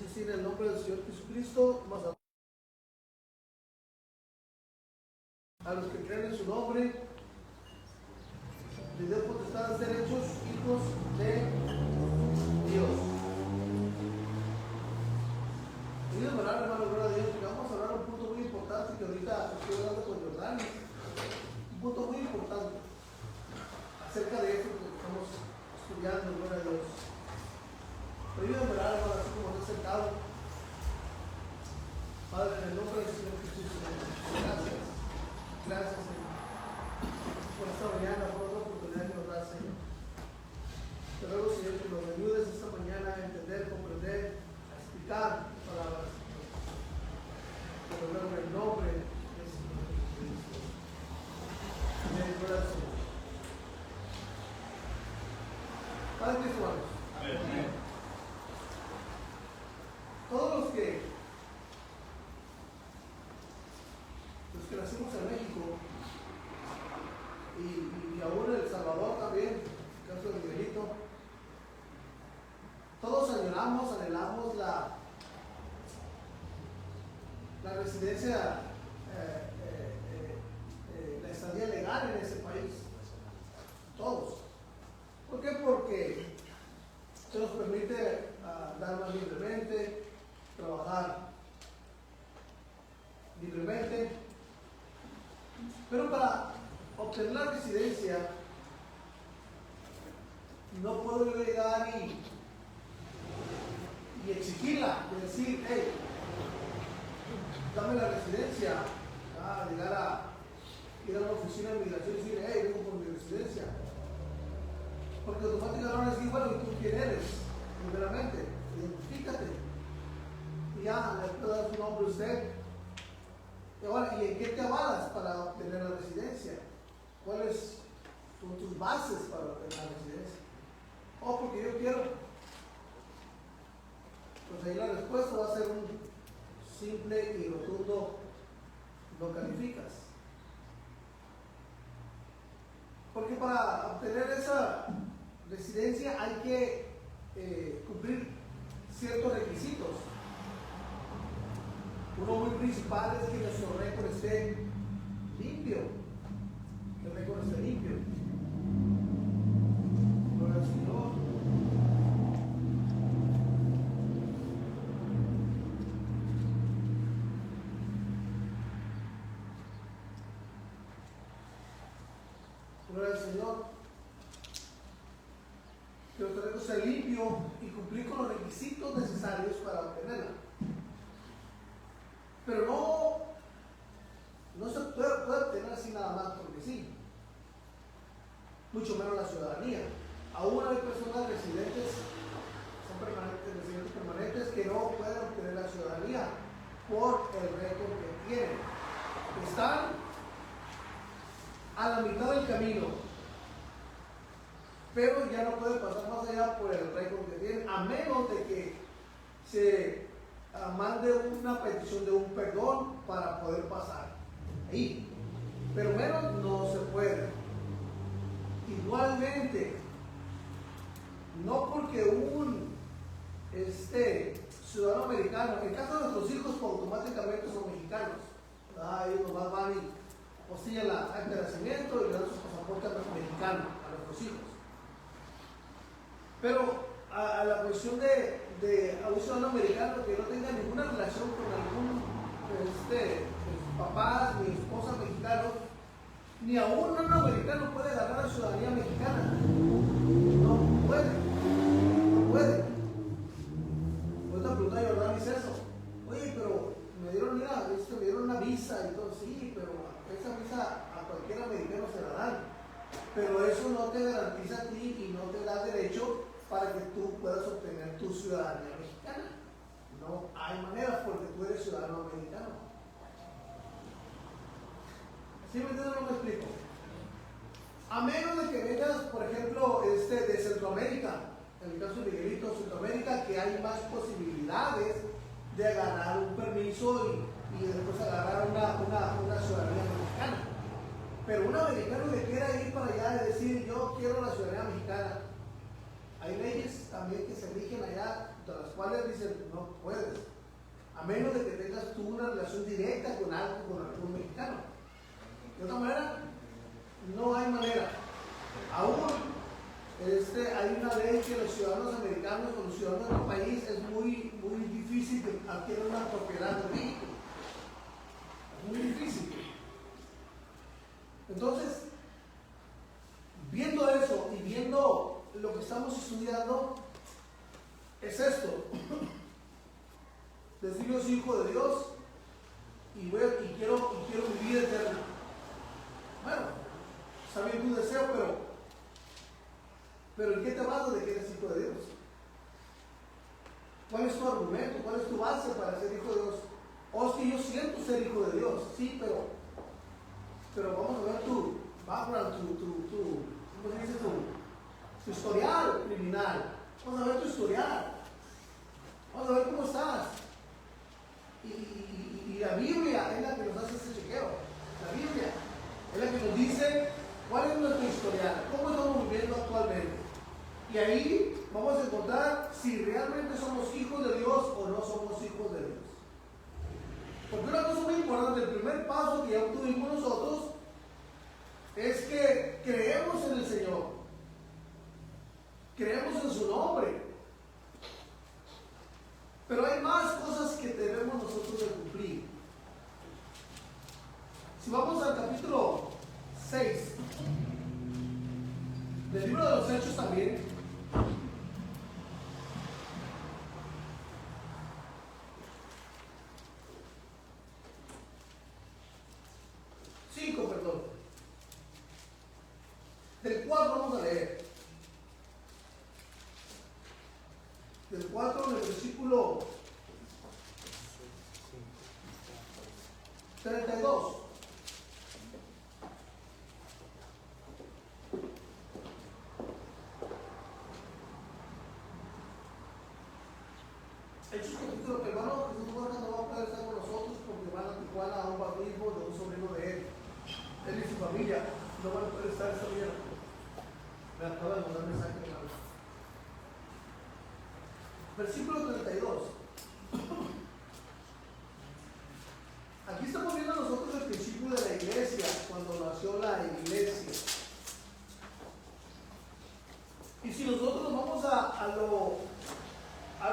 Dice así en el nombre del Señor Jesucristo, más a los que creen en su nombre, les dio potestad de ser hechos hijos de Dios. Y de verdad, hermano, gloria a Dios, porque vamos a hablar de un punto muy importante que ahorita estoy hablando con Jordán. Un punto muy importante acerca de esto que estamos estudiando, gloria a Dios. Pero yo de verdad, hermano, así como está sentado, Padre, en el nombre del Señor Jesús, gracias. Gracias, Señor, por esta mañana, por otra oportunidad que nos da, Señor. Te ruego, Señor, que nos ayudes esta mañana a entender, comprender, a explicar tus palabras, Señor. Te lo ruego en el nombre del Señor Jesucristo. Amén, gloria al Señor. Padre Cristo, hermanos. Amén. Todos los que nacimos en México y aún en El Salvador también, en el caso de Miguelito, todos anhelamos la residencia, la estadía legal en ese país. Todos. ¿Por qué? Porque se nos permite andar más libremente, trabajar libremente. Pero para obtener la residencia, no puedo yo llegar y exigirla, y decir, hey, dame la residencia, llegar a ir a una oficina de migración y decir, hey, vengo por mi residencia. Porque automáticamente van a decir, bueno, ¿y tú quién eres? Primeramente, identifícate. Y ya, le puedo dar su nombre a usted. Y ahora, ¿y en qué te avalas para obtener la residencia? ¿Cuáles son tus bases para obtener la residencia? Oh, porque yo quiero. Pues ahí la respuesta va a ser un simple y rotundo: no calificas. Porque para obtener esa residencia hay que cumplir ciertos requisitos. Uno muy principal es que nuestro récord esté limpio. Que el récord esté limpio. Gloria al Señor. Gloria al Señor. Que nuestro récord esté limpio y cumplir con los requisitos necesarios para obtenerla. Pero no se puede obtener así nada más porque sí. Mucho menos la ciudadanía. Aún hay personas residentes permanentes que no pueden obtener la ciudadanía por el récord que tienen. Están a la mitad del camino, pero ya no pueden pasar más allá por el récord que tienen, a menos de que se mande una petición de un perdón para poder pasar ahí, pero menos no se puede. Igualmente, no porque un ciudadano americano, en el caso de nuestros hijos, pues, automáticamente son mexicanos, ellos nomás van y postillan la acta de nacimiento y le dan su pasaporte mexicano a nuestros hijos. Pero a la cuestión de un ciudadano americano que no tenga ninguna relación con algún papá ni esposa mexicano, ni aún un americano puede agarrar la ciudadanía mexicana. No puede. Ahorita pregunta a Jordán, dice eso. Oye, pero me dieron una visa y todo. Sí, pero esa visa a cualquier americano se la dan. Pero eso no te garantiza a ti y no te da derecho para que tú puedas obtener tu ciudadanía mexicana. No hay manera porque tú eres ciudadano americano. ¿Sí me entiendes? No me explico. A menos de que vengas, por ejemplo, de Centroamérica, en el caso de Miguelito, Centroamérica, que hay más posibilidades de agarrar un permiso y después agarrar una ciudadanía mexicana. Pero un americano que quiera ir para allá y decir, yo quiero la ciudadanía mexicana, hay leyes también que se rigen allá, las cuales dicen no puedes, a menos de que tengas tú una relación directa con algún mexicano. De otra manera, no hay manera. Aún hay una ley que los ciudadanos americanos o los ciudadanos de otro país es muy difícil que adquieran una propiedad de vehículo. Es muy difícil. Entonces, viendo eso y viendo lo que estamos estudiando, es esto. Decir yo soy hijo de Dios y quiero mi vida eterna. Bueno, está bien tu deseo, pero ¿en qué te basas de que eres hijo de Dios? ¿Cuál es tu argumento? ¿Cuál es tu base para ser hijo de Dios? O es que yo siento ser hijo de Dios, sí, pero vamos a ver tu background, ¿cómo se dice? Tu historial criminal. Vamos a ver tu historial. Vamos a ver cómo estás. Y la Biblia es la que nos hace ese chequeo. La Biblia es la que nos dice cuál es nuestro historial, cómo estamos viviendo actualmente. Y ahí vamos a encontrar si realmente somos hijos de Dios o no somos hijos de Dios. Porque una cosa muy importante, el primer paso que ya obtuvimos nosotros es que creemos en el Señor, creemos en su nombre, pero hay más cosas que debemos nosotros de cumplir. Si vamos al capítulo 6 del libro de los Hechos también, del 4 vamos a leer. Del 4 del versículo 32. Hechos capítulo que hermano Jesús Borja no va a poder estar con nosotros porque van a Tijuana a un bautismo de un sobrino de él. Él y su familia no van a poder estar esta mañana. Me acaba de mandar un mensaje de la vez. Versículo 32. Aquí estamos viendo nosotros el principio de la iglesia, cuando nació la iglesia. Y si nosotros nos vamos a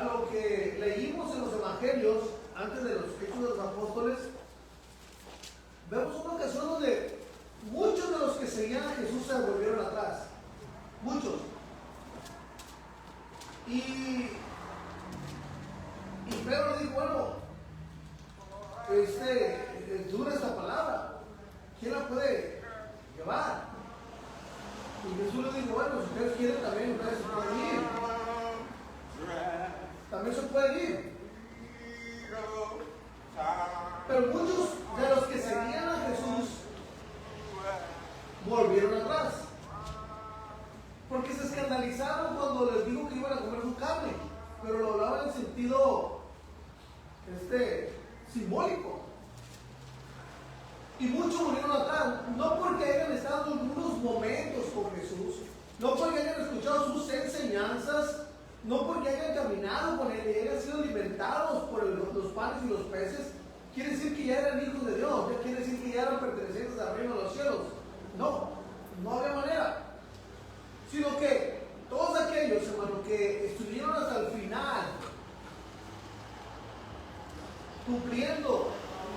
lo que leímos en los evangelios, antes de los Hechos de los Apóstoles, vemos una ocasión donde muchos de los que seguían a Jesús se volvieron atrás. Muchos. Y Pedro dijo, bueno, es dura esta palabra, ¿quién la puede llevar? Y Jesús le dijo, bueno, si ustedes quieren también, ustedes se pueden ir. También se pueden ir. Pero muchos de los que seguían a Jesús volvieron atrás. Porque se escandalizaron cuando les dijo que iban a comer su carne. Pero lo hablaban en sentido simbólico. Y muchos volvieron atrás. No porque hayan estado en unos momentos con Jesús. No porque hayan escuchado sus enseñanzas. No porque hayan caminado con él y hayan sido alimentados por los panes y los peces. Quiere decir que ya eran hijos de Dios. Quiere decir que ya eran pertenecientes al reino de los cielos. No había manera. Sino que todos aquellos, hermanos, que estuvieron hasta el final cumpliendo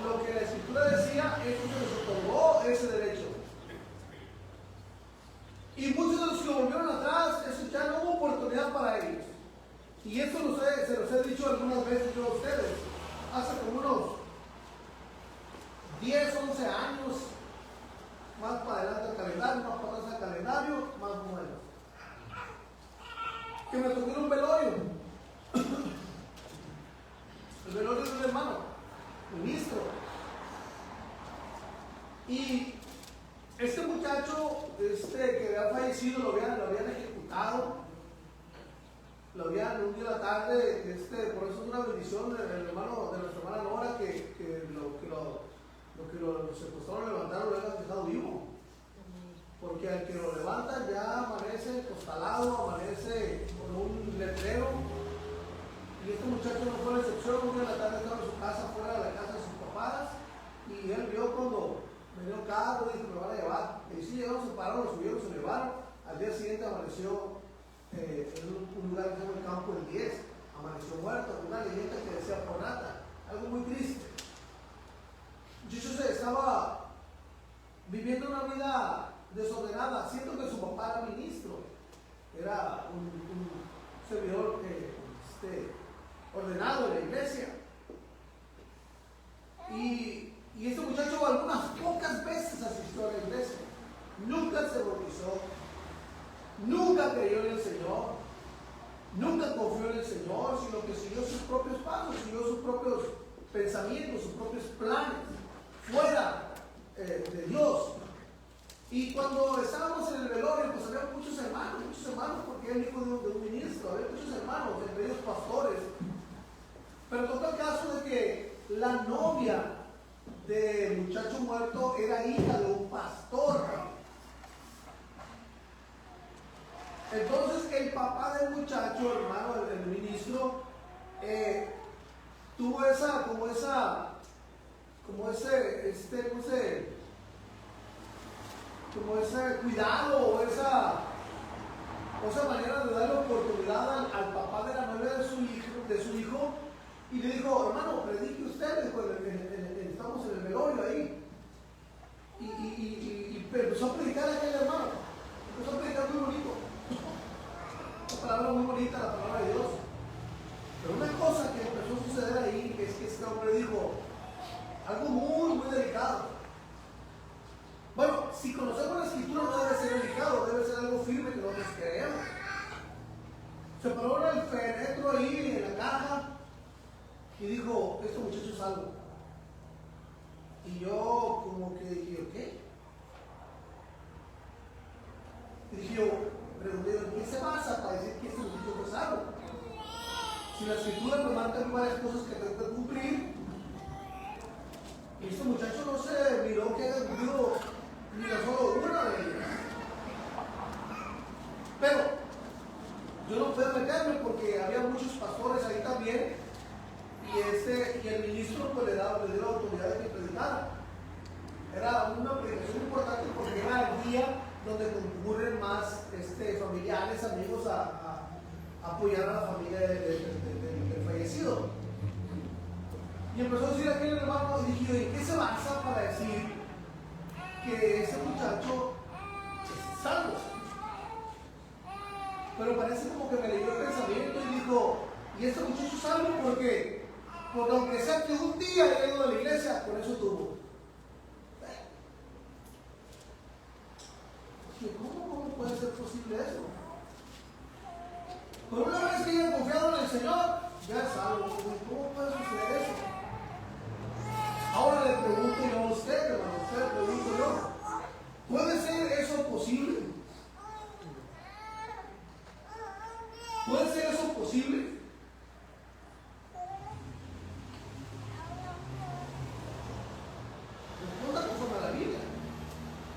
lo que la Escritura decía, eso se les otorgó ese derecho. Y muchos de los que volvieron atrás, eso ya no hubo oportunidad para ellos. Y eso se los he dicho algunas veces yo a ustedes, hace como unos 10, 11 años, más para adelante el calendario, más para atrás el calendario, más o menos. Que me tocó en un velorio. El velorio de un hermano, ministro. Y este muchacho que había fallecido, lo habían ejecutado. Lo habían un día a la tarde, por eso es una bendición del hermano, de nuestra hermana Nora, que lo secuestraron, lo levantaron, lo habían dejado vivo. Porque al que lo levanta ya amanece costalado, amanece con un letrero. Y campo el 10, amaneció muerto, una leyenda que decía por nada, algo muy triste. Jesús estaba viviendo una vida desordenada, siendo que su papá era ministro, era un servidor ordenado en la iglesia. Y este muchacho algunas pocas veces asistió a la iglesia, nunca se bautizó, nunca creyó en el Señor, nunca confió en el Señor, sino que siguió sus propios pasos, siguió sus propios pensamientos, sus propios planes, fuera de Dios. Y cuando estábamos en el velorio, pues había muchos hermanos, porque era el hijo de un ministro, había muchos hermanos, entre ellos pastores. Pero tocó el caso de que la novia del muchacho muerto era hija de un pastor. Entonces el papá del muchacho, hermano del ministro, tuvo como ese cuidado o esa manera de darle oportunidad al papá de la novia de su hijo, y le dijo: hermano, predique usted, dijo, estamos en el velorio ahí. Y empezó a predicar a aquel hermano, empezó a predicar muy bonito, una palabra muy bonita, la palabra de Dios. Pero una cosa que empezó a suceder ahí es que este hombre dijo algo muy, muy delicado. Bueno, si conocemos la escritura no debe ser delicado, debe ser algo firme que nosotros creemos. Se paró el féretro ahí en la caja y dijo: este muchacho es salvo. Y yo como que dije: ¿qué? Y dije yo, pregunté: ¿en qué se basa para decir que este muchacho es salvo? Si la escritura me marca varias cosas que tengo que cumplir, y este muchacho no se miró que haya cumplido ni solo una de ellas. Pero yo no puedo meterme porque había muchos pastores ahí también, y el ministro pues le dio la autoridad de que predicara. Era una predicación importante porque era el día donde concurren más familiares, amigos a apoyar a la familia del fallecido. Y empezó a decir aquel hermano, y dije: ¿en qué se basa para decir que ese muchacho es salvo? Pero parece como que me leyó el pensamiento y dijo: ¿y este muchacho es salvo por qué? Porque aunque sea que un día haya ido a la iglesia, con eso tuvo. Dije: ¿cómo puede ser posible eso? Por una vez que haya confiado en el Señor, ya es salvo. ¿Cómo puede suceder eso? Ahora le pregunto yo a usted, hermano, le pregunto yo: ¿puede ser eso posible? ¿Puede ser eso posible? Responda conforme a la Biblia.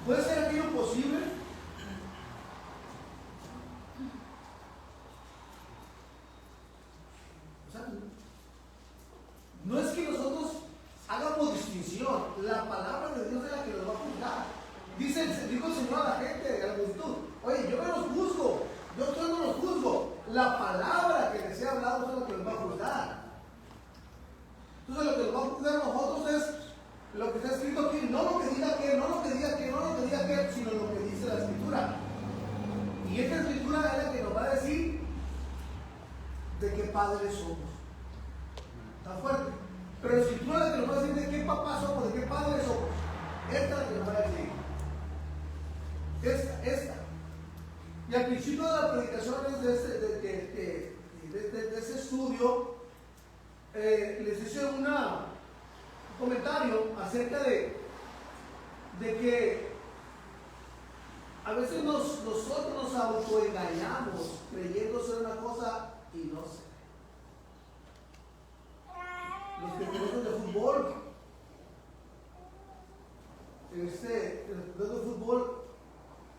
¿Puede ser aquello posible? O sea, no es que nosotros hagamos distinción. La palabra de Dios es la que nos va a juzgar. Dijo el Señor a la gente, a la multitud: oye, yo no los juzgo, yo no los juzgo. La palabra que les he hablado es lo que los va a juzgar. Entonces lo que nos va a juzgar a nosotros es lo que está escrito aquí, no lo que diga que, no lo que diga que, no lo que diga que, sino lo que dice la escritura. Y esta escritura es la que nos va a decir de qué padres somos. Está fuerte. Pero la escritura es la que nos va a decir de qué papás somos, de qué padres somos. Esta es la que nos va a decir. Esta. Y al principio de la predicación de ese estudio, les hice un comentario acerca de que a veces nosotros nos autoengañamos creyendo ser una cosa y no ser. Los que conocen de fútbol, los de fútbol,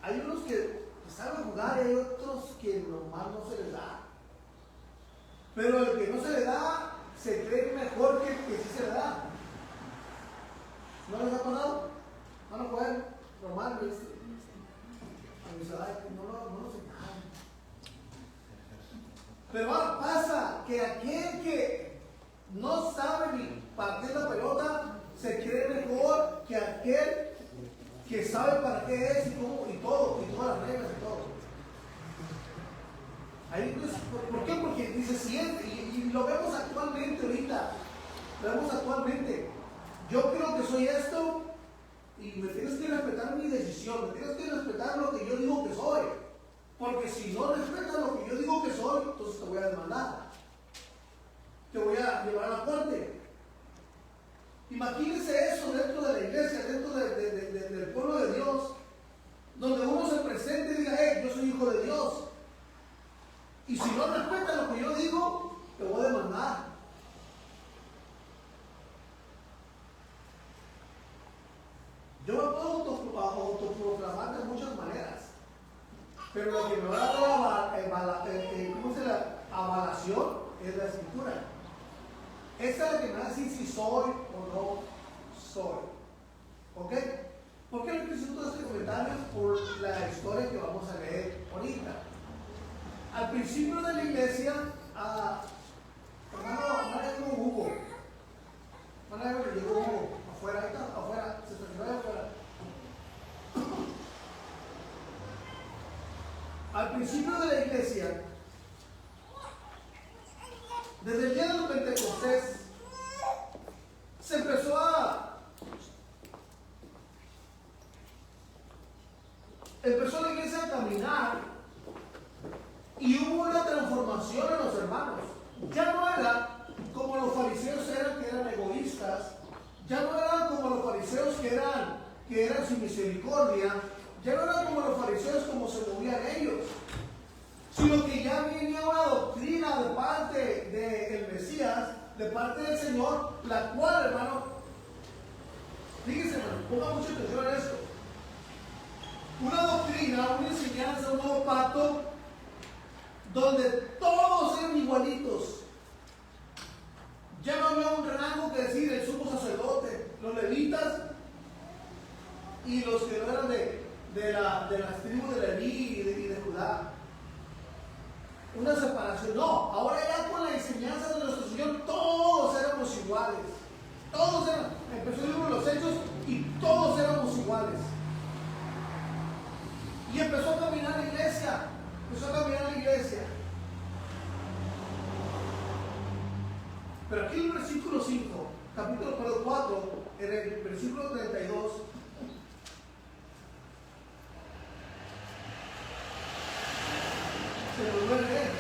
hay unos que saben jugar y hay otros que normal no se les da. Pero el que no se le da se cree mejor que el que sí se le da. ¿No les ha pasado? No lo pueden, normal, ¿viste? A mí se da que no lo sé. Pero pasa que aquel que no sabe ni partir la pelota se cree mejor que aquel que sabe para qué es y cómo y todo, y todas las reglas y todo. Ahí, pues, ¿por qué? Porque dice siempre, y lo vemos actualmente ahorita, lo vemos actualmente. Yo creo que soy esto y me tienes que respetar mi decisión, me tienes que respetar lo que yo digo que soy. Porque si no respetas lo que yo digo que soy, entonces te voy a demandar. Te voy a llevar a la corte. Imagínense eso dentro de la iglesia, dentro del pueblo de Dios, donde uno se presente y diga, yo soy hijo de Dios. Y si no respetas lo que yo digo, te voy a demandar. Yo me puedo autoproclamar de muchas maneras. Pero lo que me va a dar avalación es la escritura. Esta es la que me va a decir si soy o no soy. ¿Ok? ¿Por qué le presento este comentario? Por la historia que vamos a leer ahorita. Al principio de la iglesia, hermano llegó Hugo. Hermano llegó Hugo. Afuera, ahí está, afuera. Se estacionó ahí afuera. Al principio de la iglesia, desde el día de los Pentecostés, se empezó la iglesia a caminar y hubo una transformación en los hermanos. Ya no era como los fariseos eran, que eran egoístas, ya no eran como los fariseos que eran sin misericordia, ya no eran como los fariseos como se movían ellos, sino que ya venía una doctrina de parte del Mesías, de parte del Señor, la cual, hermano, fíjense, hermano, ponga mucha atención a esto. Una doctrina, una enseñanza, un nuevo pacto, donde todos eran igualitos. Ya no había un rango que decir el sumo sacerdote, los levitas y los que no eran de las tribus de Leví y de Judá. Una separación. No, ahora ya con la enseñanza de nuestro Señor todos éramos iguales. Todos eran, empezó el libro de los Hechos y todos éramos iguales. Y empezó a caminar la iglesia. Pero aquí en el versículo 5, capítulo 4, en el versículo 32, se lo vuelve a leer.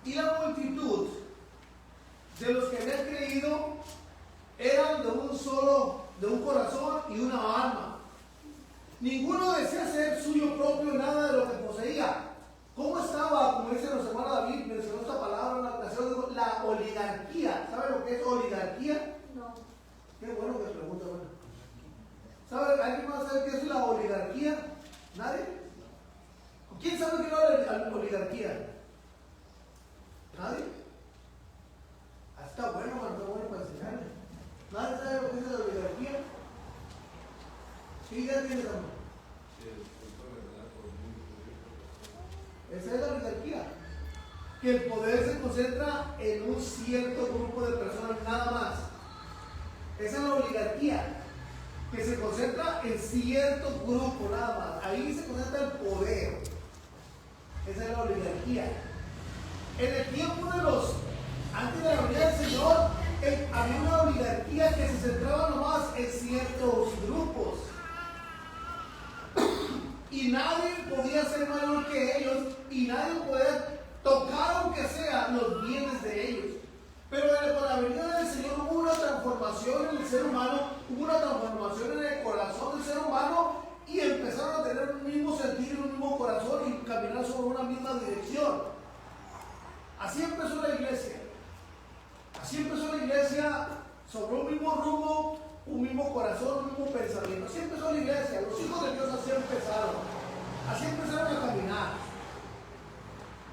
Y la multitud de los que habían creído eran de un corazón y una alma. Ninguno desea ser suyo propio nada de lo que poseía. ¿Cómo estaba, como dice nuestro hermano David, mencionó esta palabra en la ocasión, la oligarquía? ¿Sabe lo que es oligarquía? No. Qué bueno que pregunta, bueno. ¿Sabe? ¿Alguien más sabe qué es la oligarquía? ¿Nadie? ¿Quién sabe qué es la oligarquía? ¿Nadie? Está bueno, está bueno para enseñarle. ¿Nadie sabe lo que es la oligarquía? Sí, ya tienes la mano. Esa es la oligarquía. Que el poder se concentra en un cierto grupo de personas nada más. Esa es la oligarquía. Que se concentra en cierto grupo nada más. Ahí se concentra el poder. Esa es la oligarquía. En el tiempo antes de la venida del Señor, había una oligarquía que se centraba nomás en ciertos grupos. Y nadie podía ser mayor que ellos, y nadie podía tocar, aunque sea, los bienes de ellos. Pero con la venida del Señor hubo una transformación en el ser humano, hubo una transformación en el corazón del ser humano, y empezaron a tener un mismo sentir, un mismo corazón, y caminar sobre una misma dirección. Así empezó la iglesia. Así empezó la iglesia, sobre un mismo rumbo, un mismo corazón, un mismo pensamiento. Así empezó la iglesia. Los hijos de Dios así empezaron. Así empezaron a caminar.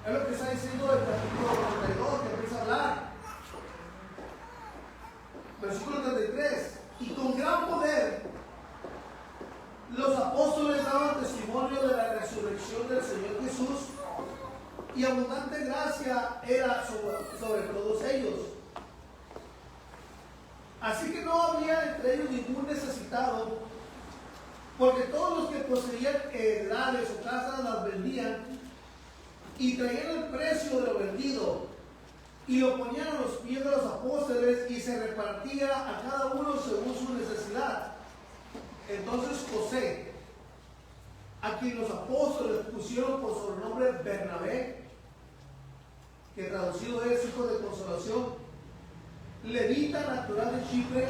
Es lo que está diciendo el capítulo 32, que empieza a hablar. Versículo 33. Y con gran poder los apóstoles daban testimonio de la resurrección y abundante gracia era sobre todos ellos. Así que no había entre ellos ningún necesitado, porque todos los que poseían heredades o casas las vendían y traían el precio de lo vendido y lo ponían a los pies de los apóstoles, y se repartía a cada uno según su necesidad. Entonces José, a quien los apóstoles pusieron por sobrenombre Bernabé, que traducido es hijo de consolación, levita natural de Chipre,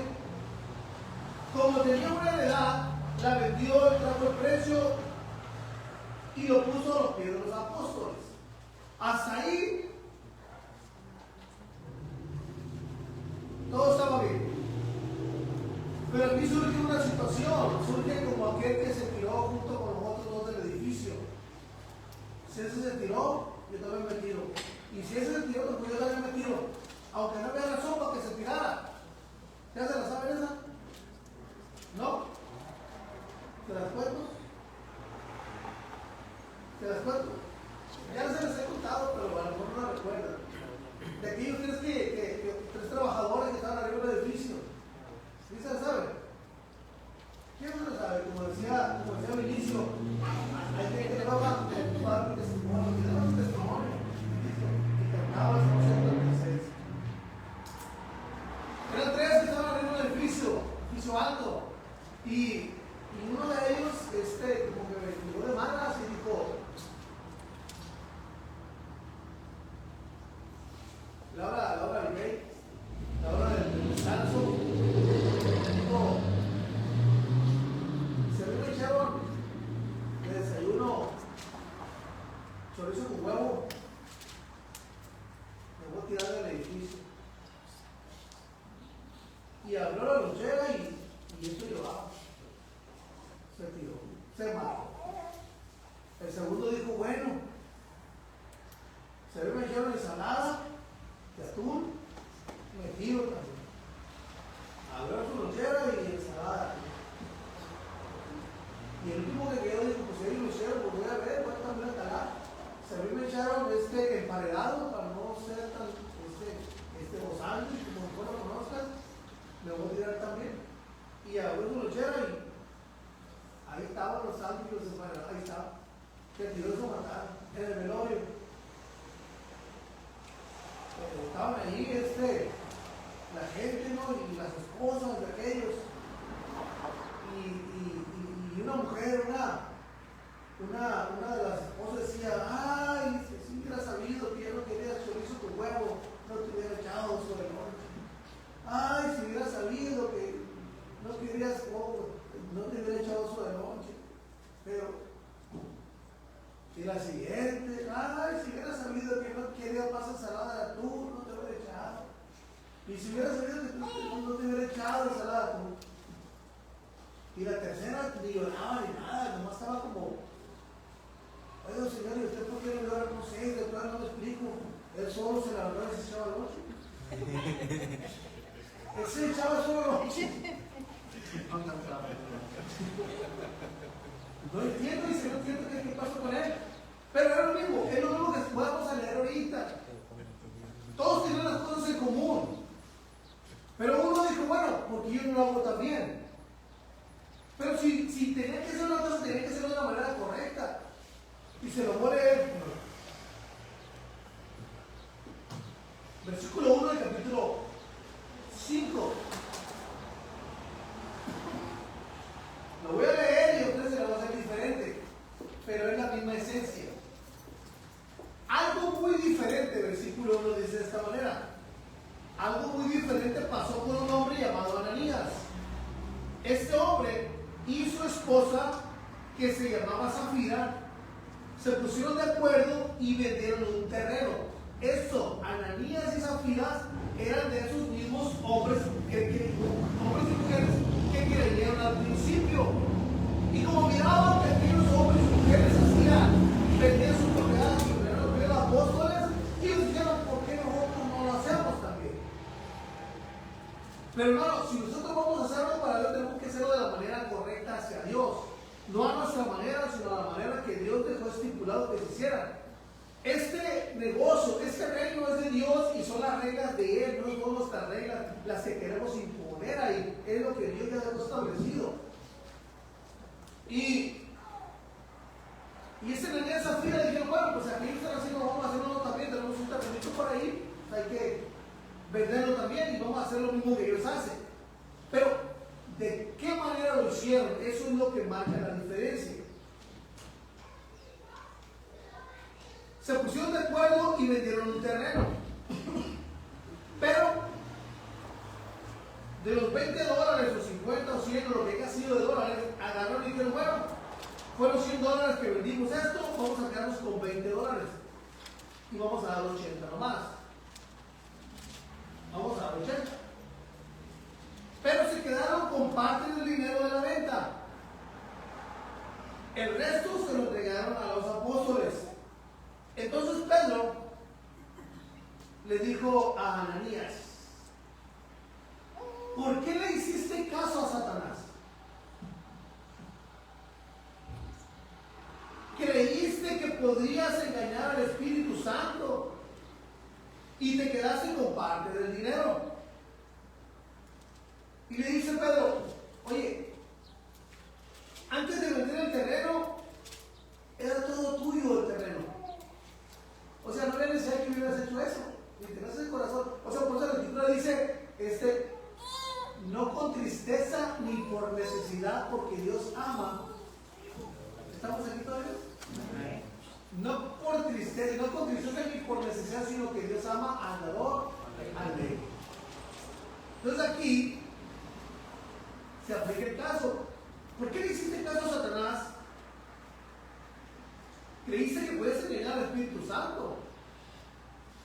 como tenía una heredad, la vendió, trajo el precio y lo puso a los pies de los apóstoles. Hasta ahí todo estaba bien. Pero aquí surge una situación, surge como aquel que se tiró junto con los otros dos del edificio. Si ese se tiró, yo también me tiro. Y si ese se tiró, pues yo también me tiro. Aunque no había razón para que se tirara. ¿Ya se la saben esa? ¿No? ¿Se las cuento? ¿Se las cuento? Ya se las he contado, pero a lo mejor no la recuerdan. De aquellos tres trabajadores que estaban arriba del edificio. ¿Sí se la saben? ¿Quién se la sabe? Como decía Vinicio, hay gente que le va a dar un testimonio, que le da un testimonio. Y cantaba el 1936. Eran tres que estaban arriba del edificio alto. Y uno de ellos, como que me llegó de malas y dijo, la hora del break, la hora del descanso, dijo, se me echaron de desayuno chorizo con huevo, me voy a tirar del edificio. Y abrió la lonchera y esto llevaba. Se tiró, se mató. El segundo dijo, bueno, se ve me echaron ensalada de atún, me tiro también. Abrió su lonchera y ensalada. Y el último que quedó dijo, pues ahí lo hicieron, pues voy a ver, voy a también a calar. Se ve me echaron emparedado para no ser tan bozante, como mejor lo conozcas, me voy a tirar también. Y abrió su lonchera y ahí estaban los sándwiches emparedados, ahí estaba. Se tiró su matar en el velorio. Estaban ahí la gente, ¿no? Y las esposas de aquellos. Y una mujer, una de las esposas decía, ay, si hubiera sabido que yo no quería chorizo con huevo, no te hubiera echado sobre el noche. Ay, si hubiera sabido que no querías poco, no te hubiera echado sobre el noche. Pero, y la siguiente, ay, si hubiera sabido que no quería más ensalada de atún, no te hubiera echado. Y si hubiera sabido que no te hubiera echado ensalada de atún. Y la tercera ni lloraba ni nada, nomás estaba como, oiga señor, ¿y usted por qué no llora? No sé, de verdad no me explico. Él solo se la verdad y se echaba noche. Él se echaba solo noche. No entiendo, dice, no entiendo qué pasó con él. Pero es lo mismo que vamos a leer ahorita. Todos tienen las cosas en común. Pero uno dijo, bueno, porque yo no lo hago tan bien. Pero si tenía que hacer una cosa, tenía que hacerlo de una manera correcta. Y se lo voy a leer. Versículo 1 del capítulo 5. Lo voy a leer y a ustedes se lo va a hacer diferente, pero es la misma esencia. Algo muy diferente, versículo 1 dice de esta manera. Algo muy diferente pasó con un hombre llamado Ananías. Este hombre y su esposa, que se llamaba Zafira, se pusieron de acuerdo y vendieron un terreno. Esto, Ananías y Zafira, eran de esos mismos hombres hombres y mujeres que creyeron al principio. Y como miraban que aquellos hombres y mujeres hacían, vendían sus propiedades y vendían los primeros apóstoles, ellos dijeron, ¿por qué nosotros no lo hacemos también? Pero hermano, si nosotros vamos a hacerlo para Dios, tenemos que hacerlo de la manera correcta hacia Dios. No a nuestra manera, sino a la manera que Dios dejó estipulado que se hiciera. este negocio, este reino es de Dios y son las reglas de Él, no son nuestras reglas las que queremos imponer ahí, es lo que Dios ya ha establecido. Y ese en esa fila dijeron, bueno, pues aquí están haciendo, vamos a hacerlo también, tenemos un terrenito por ahí, hay que venderlo también y vamos a hacer lo mismo que ellos hacen. Pero, ¿de qué manera lo hicieron? Eso es lo que marca la diferencia. Se pusieron de acuerdo y vendieron un terreno. Pero, de los $20 o 50 o 100 o lo que haya sido de dólares, agarraron y dijeron, bueno, fueron $100 que vendimos esto, vamos a quedarnos con $20 y vamos a dar 80 nomás. Vamos a dar 80. Pero se quedaron con parte del dinero de la venta. El resto se lo entregaron a los apóstoles. Entonces Pedro le dijo a Ananías, ¿por qué le hiciste caso a Satanás? ¿Creíste que podrías engañar al Espíritu Santo y te quedaste con parte del dinero? Y le dice Pedro, oye, antes de vender el terreno, era todo tuyo el terreno. O sea, no era necesario que hubieras hecho eso. Y te nace el corazón. O sea, por eso la Escritura dice, no con tristeza ni por necesidad, porque Dios ama. ¿Estamos aquí todavía? No por tristeza, no con tristeza ni por necesidad, sino que Dios ama al dador, al rey. Entonces aquí se aplica el caso. ¿Por qué le hiciste caso a Satanás? Creíste que puedes engañar al Espíritu Santo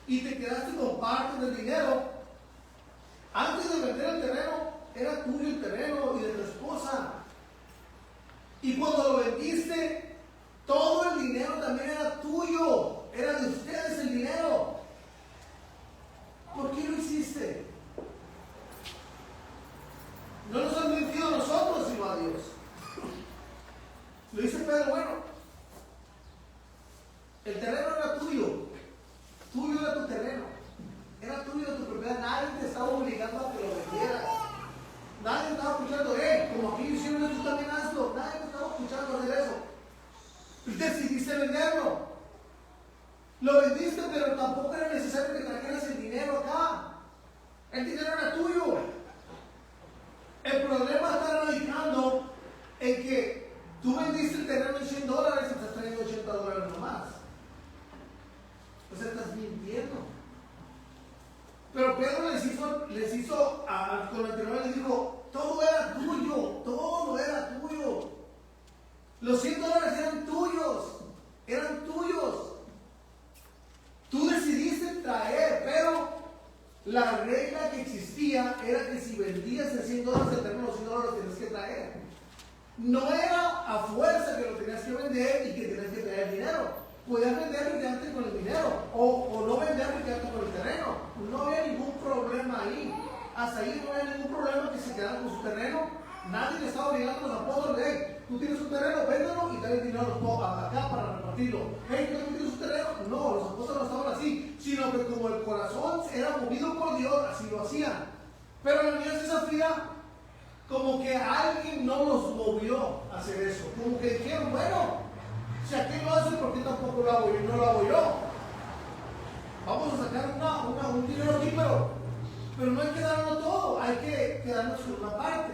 y te quedaste con parte del dinero. Antes de vender el terreno, era tuyo el terreno y de tu esposa. Y cuando lo vendiste, todo el dinero también era tuyo, era de ustedes el dinero. ¿Por qué lo hiciste? No nos han mentido a nosotros, sino a Dios. Lo dice Pedro, bueno, el terreno era tuyo era tu terreno, era tuyo, tu propiedad, nadie te estaba obligando a que lo vendieras, nadie estaba escuchando, como aquí hicieron esto, tú también hazlo, nadie te estaba escuchando hacer eso, y decidiste venderlo, lo vendiste, pero tampoco era necesario que trajeras el dinero acá, el dinero era tuyo. El problema está radicando en que tú vendiste el terreno en $100 y estás trayendo $80 nomás. O sea, estás mintiendo. Pero Pedro les hizo con el terreno, les dijo, todo era tuyo. Los $100 eran tuyos. Tú decidiste traer, pero la regla que existía era que si vendías el $100 del terreno, los $100 los tenías que traer. No era a fuerza que lo tenías que vender y que tenías que traer dinero. Podías venderlo y quedarte con el dinero, o no venderlo y quedarte con el terreno. No había ningún problema ahí. Hasta ahí no había ningún problema que se quedaran con su terreno. Nadie le estaba obligando a los apóstoles, tú tienes un terreno, véndelo y dale el dinero acá para repartirlo. ¿Tú también tienes un terreno? No, los apóstoles no estaban así, sino que como el corazón era movido por Dios, así lo hacían. Pero en Dios esa fila, como que alguien no los movió a hacer eso. Como que dijeron, bueno, si aquel lo hace, ¿por qué tampoco lo hago yo? No lo hago yo. Vamos a sacar un dinero aquí, pero no hay que darlo todo, hay que quedarnos con una parte.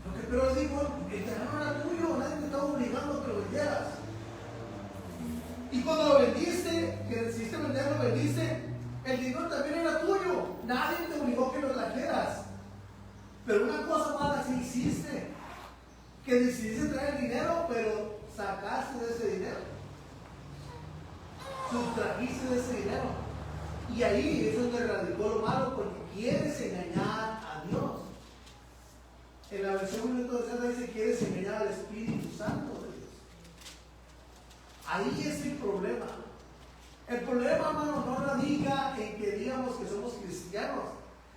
Lo que Pedro dijo, el terreno era tuyo, nadie te estaba obligando a que lo vendieras. Y cuando lo vendiste, que decidiste venderlo, vendiste, el dinero también era tuyo, nadie te obligó a que lo trajeras. Pero una cosa mala sí hiciste, que decidiste traer el dinero, pero sacaste de ese dinero, sustrajiste de ese dinero, y ahí es donde radicó lo malo, porque quieres engañar a Dios. En la versión 1.60 dice: quieres engañar al Espíritu Santo de Dios. Ahí es el problema. El problema, hermano, no radica en que digamos que somos cristianos.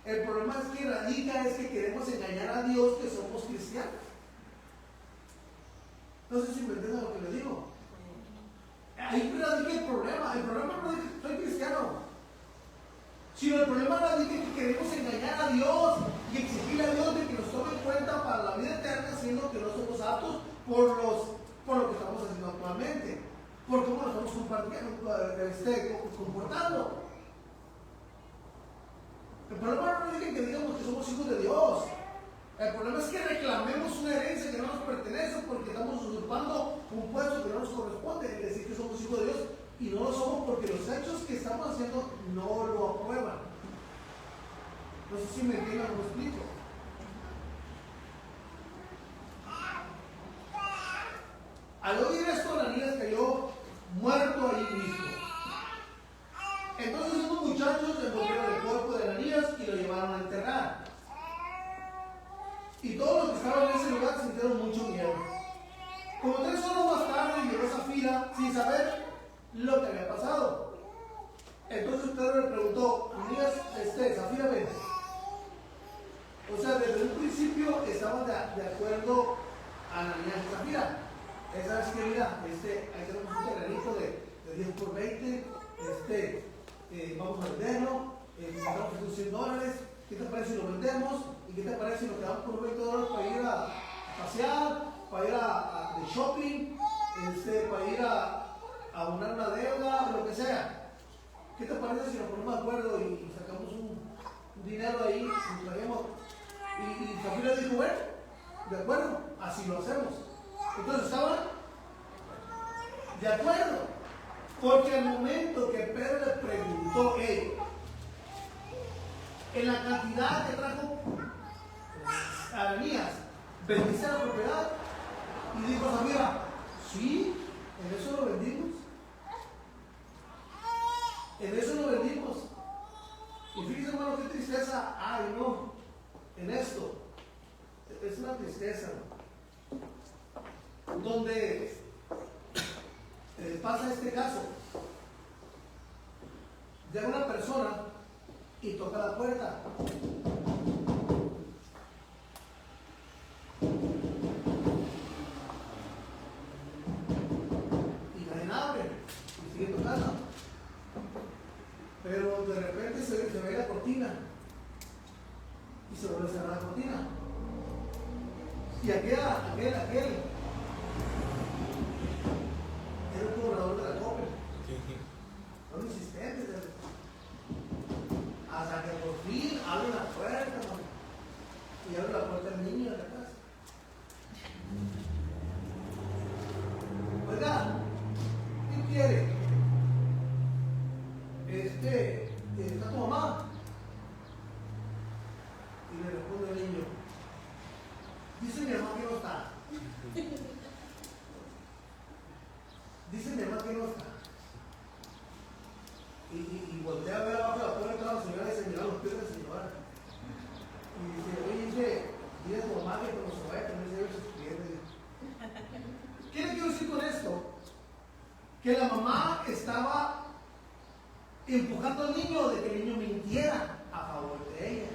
El problema es que queremos engañar a Dios que somos cristianos. No sé si me entienden lo que le digo. Hay Sino el problema no es que queremos engañar a Dios y exigirle a Dios de que nos tome en cuenta para la vida eterna, siendo que no somos aptos por lo que estamos haciendo actualmente, por cómo nos estamos comportando. El problema no es que digamos que somos hijos de Dios. El problema es que reclamemos una herencia que no nos pertenece porque estamos usurpando un puesto que no nos corresponde, es decir, que somos hijos de Dios, y no lo somos porque los hechos que estamos haciendo no lo aprueban. No sé si me entienden o me explico. Al oír esto, Ananías cayó muerto allí mismo. Entonces unos muchachos envolvieron el cuerpo de Ananías y lo llevaron a enterrar. Y todos los que estaban en ese lugar sintieron mucho miedo. Como 3 horas más tarde llegó Zafira sin saber lo que había pasado. Entonces Pedro le preguntó: Ananías, Zafira, ven. O sea, desde un principio estaban de acuerdo Ananías y Zafira. Esa vez que mira, ahí tenemos un terrenito de 10 por 20, vamos a venderlo, pagamos $100, ¿qué te parece si lo vendemos? ¿Y qué te parece si nos quedamos con $20 para ir a pasear, para ir de shopping, para ir a abonar una deuda, lo que sea? ¿Qué te parece si nos ponemos de acuerdo y sacamos un dinero ahí y traemos? Y Zafira dijo: bueno, de acuerdo, así lo hacemos. Entonces estaban de acuerdo, porque al momento que Pedro le preguntó, en la cantidad que trajo Ananías, ¿vendiste la propiedad? Y dijo Zafira: sí, en eso lo vendimos. En eso lo vendimos. Y fíjense, hermano, qué tristeza hay, ¿no? En esto. Es una tristeza, ¿no? Donde pasa este caso. Llega una persona y toca la puerta. Y nadie abre. Y sigue tocando. Pero de repente se ve la cortina. Y se vuelve a cerrar la cortina. Y aquel era un cobrador de la Coppel. Son insistentes. Hasta que por fin abre la puerta, ¿no? Y abre la puerta del niño de la casa. Oiga, ¿qué quiere? ¿Está tu mamá? Y le responde el niño: dice mi mamá que no está. Dice mi mamá que no está. Y voltea a ver abajo de la puerta a la señora y se mira los pies de la señora. Y dice: oye, dile a tu mamá que cuando se vaya también se lleve sus pies. ¿Qué le quiero decir con esto? Que la mamá estaba empujando al niño de que el niño mintiera a favor de ella.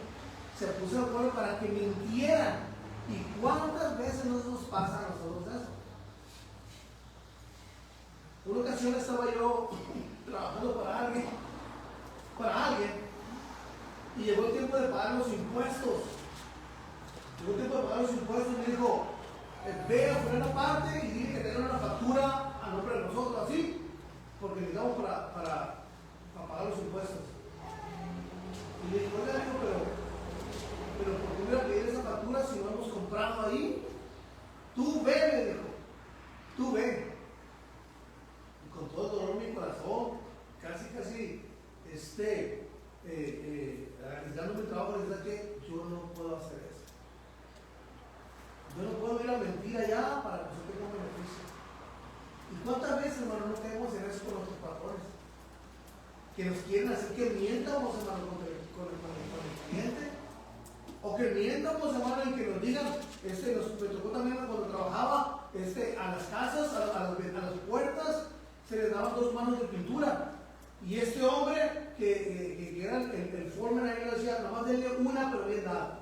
Se puso de acuerdo para que mintiera. ¿Y cuántas veces nos pasa a nosotros eso? Una ocasión estaba yo trabajando para alguien, y llegó el tiempo de pagar los impuestos. Y me dijo: ve a poner una parte y dile que tengan una factura a nombre de nosotros, así, porque necesitamos para pagar los impuestos. Y le dije: oiga, pero ¿por qué me voy a pedir esa factura si no hemos comprado ahí? Tú ve, me dijo, tú ve. Y con todo el dolor en mi corazón, casi, arriesgando mi trabajo, les dije que yo no puedo hacer eso. Yo no puedo ir a mentir allá para que yo tenga un beneficio. ¿Y cuántas veces, hermano, no caemos en eso con nuestros patrones? Que nos quieren hacer que mientamos, hermano, con el cliente. O que mientamos, hermano, en que nos digan, me tocó también cuando trabajaba, a las casas, a las puertas, se les daban 2 manos de pintura. Y este hombre, que era el foreman ahí, le decía: nomás denle una, pero bien dada.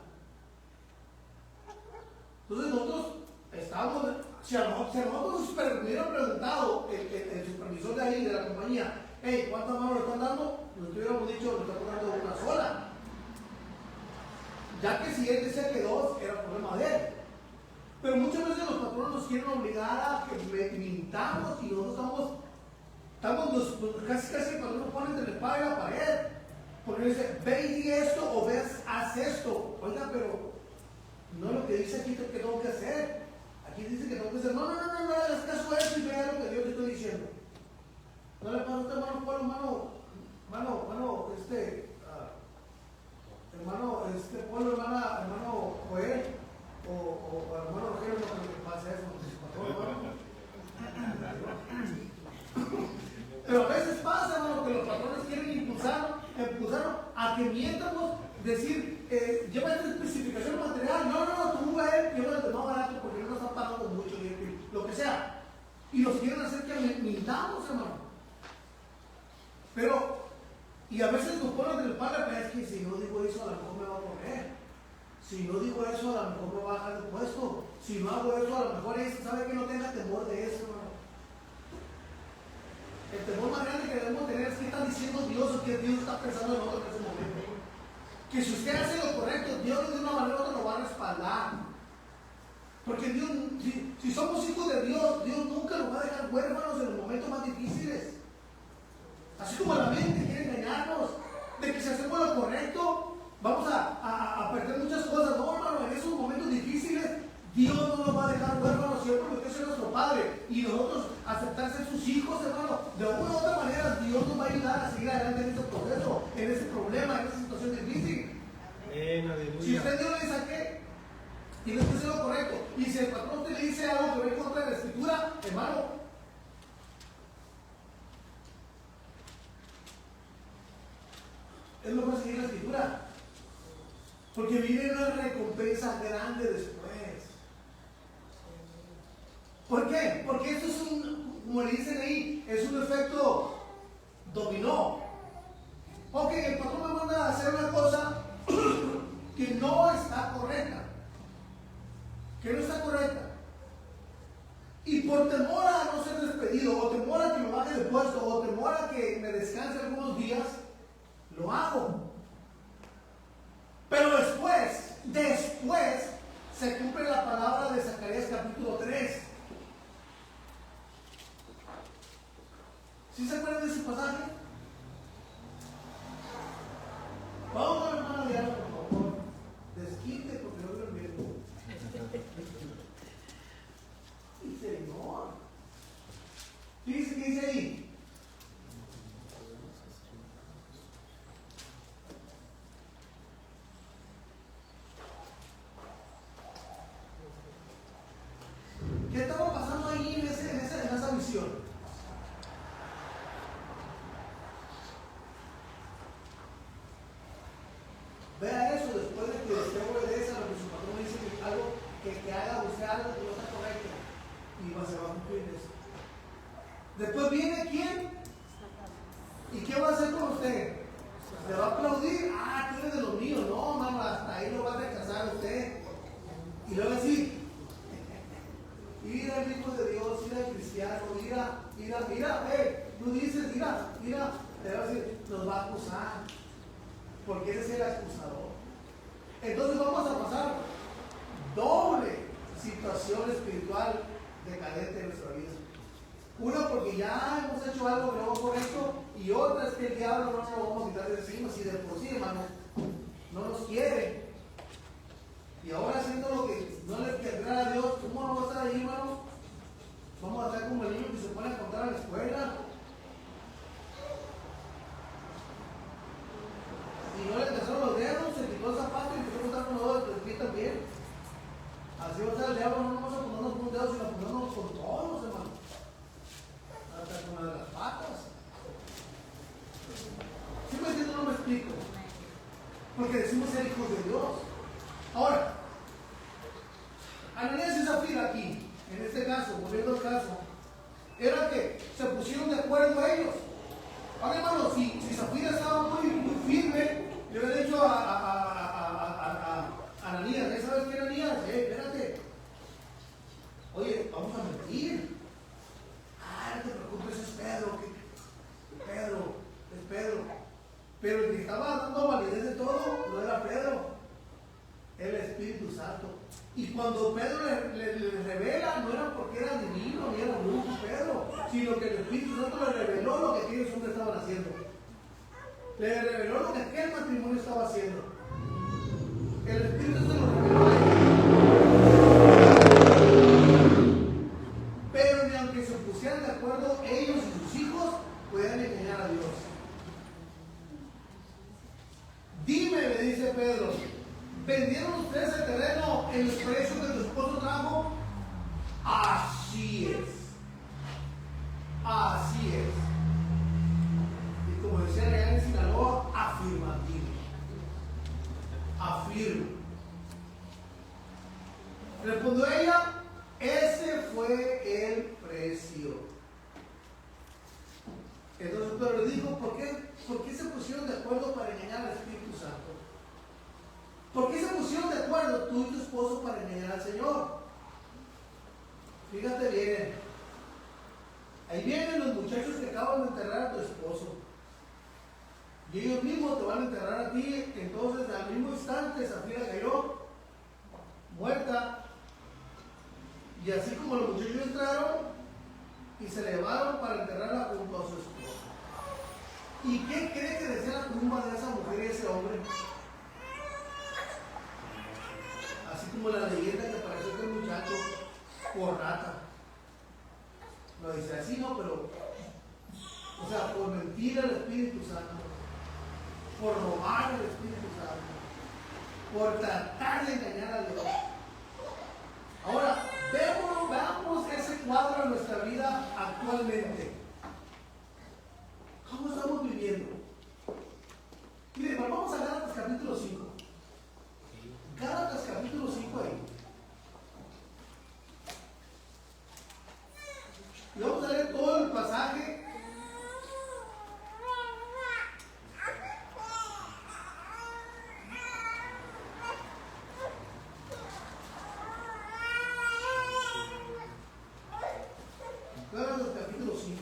Entonces nosotros estábamos, si a nosotros nos hubiera preguntado el supervisor de ahí, de la compañía: hey, ¿cuántas manos le están dando? Nos hubiéramos dicho: le estamos dando una sola. Ya que si él decía que dos, era problema de él. Pero muchas veces los patrones nos quieren obligar a que mintamos y nosotros casi el patrón nos pone entre la espada y la pared. Porque dice, ve y di esto o ve, haz esto. Oiga, pero no es lo que dice aquí que tengo que hacer. Aquí dice que tengo que hacer. No hagas caso a eso y vea lo que Dios te está diciendo. No le pasa a usted, hermano Pablo, hermano Pablo, hermano Joel, o hermano Rogelio, no que pasa eso. Pero a veces pasa, hermano, que los patrones quieren impulsar a que mientamos decir, lleva esta especificación material, no, tú a él, lleva el de más barato porque no nos están pagando mucho, lo que sea. Y nos quieren hacer que mintamos, hermano. Pero, y a veces nos ponen del padre, pero es que si no digo eso, a lo mejor me va a correr. Si no digo eso, a lo mejor me va a bajar de puesto. Si no hago eso, a lo mejor sabe que no tenga temor de eso, hermano. El temor más grande que debemos tener es que está diciendo Dios o que Dios está pensando en nosotros en ese momento. Que si usted hace lo correcto, Dios de una manera u otra lo va a respaldar. Porque Dios, si somos hijos de Dios, Dios nunca nos va a dejar huérfanos en los momentos más difíciles. Así como la mente quiere engañarnos de que si hacemos lo correcto vamos a perder muchas cosas. No, hermano, en esos momentos difíciles Dios no nos va a dejar huérfanos siempre porque Dios es nuestro Padre. Y nosotros aceptar ser sus hijos, hermano, de una u otra manera Dios nos va a ayudar a seguir adelante en ese proceso, en ese problema, en esa situación difícil. Si usted Dios le dice a qué, tienes que hacer lo correcto. Y si el patrón te dice algo que va en contra de la escritura, hermano, es mejor seguir la escritura, porque viene una recompensa grande después. ¿Por qué? Porque esto es como le dicen ahí, es un efecto dominó. Ok, el patrón me manda a hacer una cosa que no está correcta, y por temor a no ser despedido, o temor a que me baje de puesto, o temor a que me descanse algunos días, lo hago. Pero después se cumple la palabra de Zacarías capítulo 3. ¿Sí se acuerdan de ese pasaje? Vamos a ver, hermano Diana, por favor. Desquite porque no veo bien. Y Señor. Fíjense qué dice ahí. ¿Qué estaba pasando ahí en esa visión? Vea eso después de que usted obedece a lo que su patrón dice que algo que haga usted algo que no está correcto y se va a cumplir eso. Después viene ¿quién? ¿Y qué va a hacer con usted? ¿Le va a aplaudir? Ah, tú eres de los míos. No, mamá, hasta ahí lo va a rechazar usted. Y luego decir, mira el hijo de Dios, mira el cristiano, mira, tú dices, mira, te va a decir, nos va a acusar, porque ese es el acusador. Entonces vamos a pasar doble situación espiritual decadente en nuestra vida. Una porque ya hemos hecho algo que no es correcto, y otra es que el diablo no nos lo vamos a quitar de encima, si de por sí, hermano, no nos quiere. Y ahora haciendo lo que no le agrada a Dios, ¿cómo no va a estar ahí, hermano? Vamos a estar como el niño que se pone a contar a la escuela. Y no le alcanzaron los dedos, se quitó el zapato y empezó a contar con los dedos de pie también. Así va a estar el diablo, no vamos a ponernos con un dedo, sino a ponernos con todos, hermano. Hasta con una de las patas. ¿Sí me entiendo? No me explico. Porque decimos ser hijos de Dios. Ahora, Ananías y Zafira aquí, en este caso, volviendo al caso, era que se pusieron de acuerdo ellos. Ahora, hermano, si Zafira estaba muy firme, le hubiera dicho a Ananías, ¿ya sabes qué, Ananías? Espérate. Oye, vamos a mentir. Ah, no te preocupes, es Pedro. Es Pedro. Pero el que estaba dando validez Y cuando Pedro le revela, no era porque era divino ni era brujo Pedro, sino que el Espíritu Santo le reveló lo que aquellos hombres estaban haciendo. Le reveló lo que aquel matrimonio estaba haciendo. El Espíritu Santo lo reveló a ellos. Pero ni aunque se pusieran de acuerdo, ellos y sus hijos podían engañar a Dios. Dime, le dice Pedro, ¿vendieron ustedes el terreno en el precio que tu esposo trajo? Así es. Así es. Y como decía allá en Sinaloa, afirmativo. Afirmo. Respondió ella, ese fue el precio. Entonces Pedro le dijo, ¿por qué se pusieron de acuerdo para engañar al Espíritu Santo? ¿Por qué se pusieron de acuerdo tú y tu esposo para engañar al Señor? Fíjate bien. Ahí vienen los muchachos que acaban de enterrar a tu esposo. Y ellos mismos te van a enterrar a ti. Entonces al mismo instante Zafira cayó muerta. Y así como los muchachos entraron y se llevaron para enterrarla junto a su esposo. ¿Y qué cree que decía la tumba de esa mujer y ese hombre? Así como la leyenda que apareció que el muchacho por rata. Lo dice así, no, pero o sea, por mentir al Espíritu Santo, por robar al Espíritu Santo, por tratar de engañar a Dios. Ahora, veamos ese cuadro en nuestra vida actualmente. ¿Cómo estamos viviendo? Miren, vamos a Gálatas capítulo 5. Gálatas capítulo 5 ahí. Y vamos a leer todo el pasaje. Gálatas capítulo 5.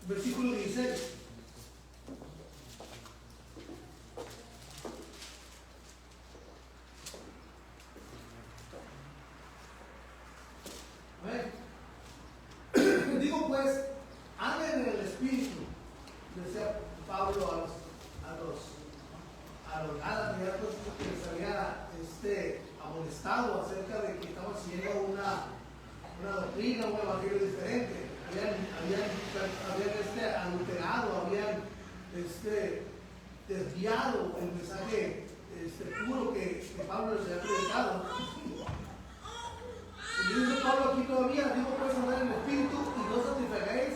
Versículo 16. Digo pues, anden en el Espíritu, decía Pablo a los Gálatas, que les había amonestado acerca de que estaban siguiendo una doctrina, un evangelio diferente. Habían adulterado, habían desviado el mensaje puro que Pablo les había predicado. Y dice Pablo aquí todavía, digo pues andar en el Espíritu y no satisfagáis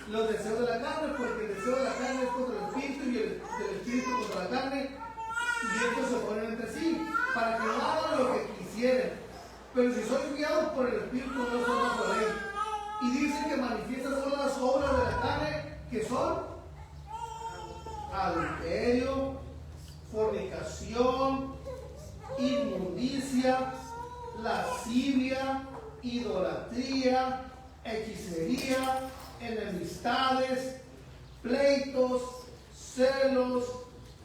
los deseos de la carne, porque el deseo de la carne es contra el Espíritu y el del Espíritu contra la carne, y estos se oponen entre sí, para que no hagan lo que quisieren. Pero si sois guiados por el Espíritu, no sois bajo la ley. Y dice que manifiestas son las obras de la carne, que son adulterio, fornicación, inmundicia, lascivia, idolatría, hechicería, enemistades, pleitos, celos,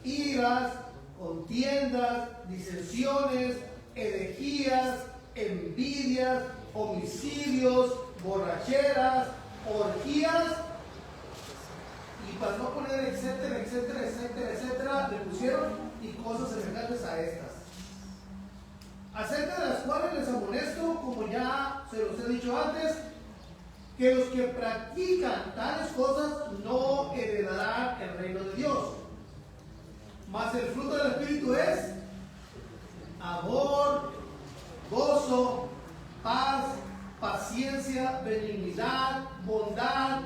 iras, contiendas, disensiones, herejías, envidias, homicidios, borracheras, orgías, y para no poner etcétera, etcétera, etcétera, etcétera, le pusieron y cosas semejantes a estas, acerca de las cuales les amonesto, como ya se los he dicho antes, que los que practican tales cosas no heredarán el reino de Dios. Mas el fruto del Espíritu es amor, gozo, paz, paciencia, benignidad, bondad,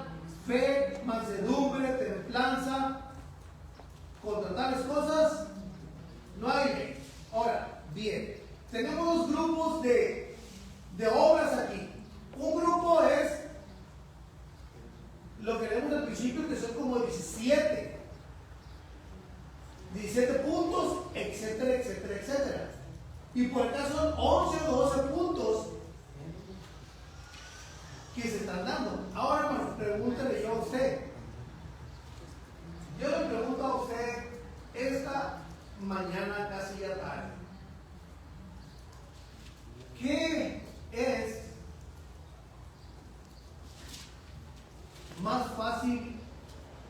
fe, mansedumbre, templanza. Contra tales cosas no hay ley. Ahora, bien, tenemos dos grupos de obras aquí. Un grupo es lo que vemos al principio, que son como 17 puntos, etcétera, etcétera, etcétera. Y por acá son 11 o 12 puntos que se están dando. Ahora, hermano, pregúntale yo a usted. Yo le pregunto a usted, esta fácil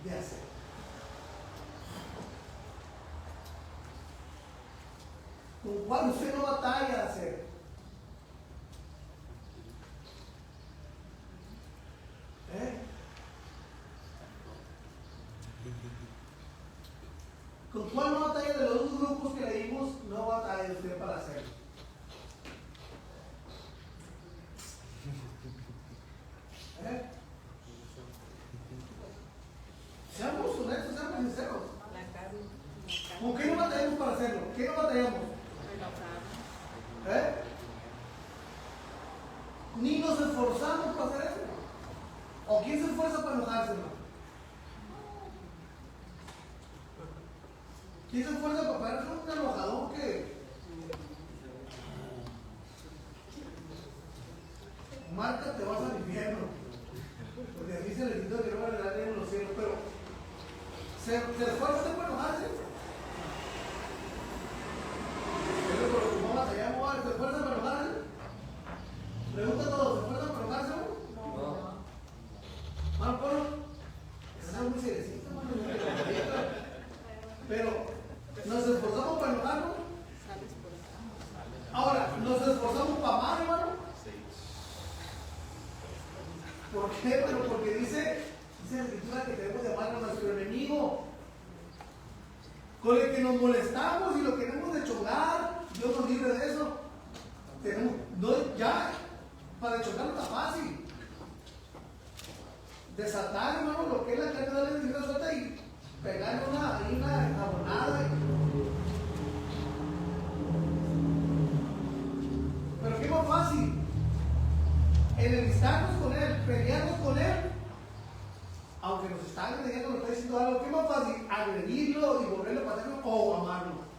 de hacer? ¿Con cuál usted no batalla de hacer? ¿Con cuál no batalla de los dos grupos que leímos no batalla usted para hacerlo? Seamos honestos, seamos sinceros. ¿Con qué no batallamos para hacerlo? ¿Qué no batallamos? Ni nos esforzamos para hacer eso. ¿O quién se esfuerza para enojarse? ¿Quién se esfuerza para parar un enojador que Marta, te vas al infierno? Porque aquí se le quitó que no va a regalar en los cielos, pero ¿se esfuerza usted para enojarse? Pero por lo que no batallamos, ¿se esfuerza para enojarse? Pregunta a todos, ¿se esfuerza para enojarse? No. ¿Mano Polo? Esa es muy seriecita, mano. Pero ¿nos esforzamos para enojarnos? Ahora, ¿nos esforzamos para amar, hermano? ¿Por qué? Pero porque dice la Escritura que debemos de amar a nuestro enemigo, con el que nos molestamos y lo queremos de chocar. Dios nos libre de eso. Ya, para chocar no está fácil. Desatar, hermano, lo que es la carne de la suelta y pegarle una enjabonada. Pero qué más fácil, enemistarnos con él, pelearnos con él, aunque nos está agrediendo, nos está diciendo algo. ¿Qué más fácil? Agredirlo y volverle a pasarlo o amarlo.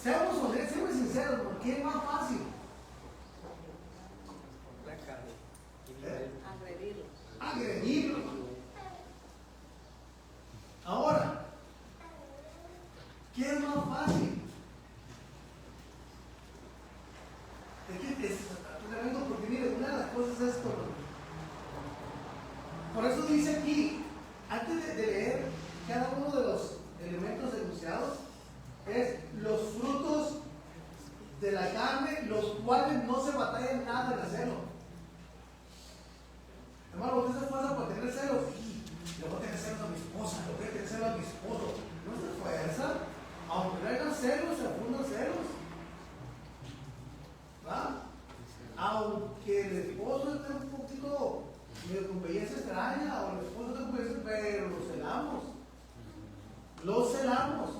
Seamos honestos, seamos sinceros, ¿qué es más fácil? Agredirlo. Ahora, ¿qué es más fácil? Es que es tremendo, porque mire, una de las cosas es esto. Por eso dice aquí, antes de leer cada uno de los elementos enunciados, es los frutos de la carne, los cuales no se batallan nada en hacerlo. Hermano, usted se esfuerza por tener celos. Le voy a tener celos a mi esposa, le voy a tener celos a mi esposo. No se esfuerza, aunque no hayan celos, se afundan celos. ¿Verdad? Aunque el esposo esté un poquito con belleza extraña, o el esposo esté con belleza, pero lo celamos.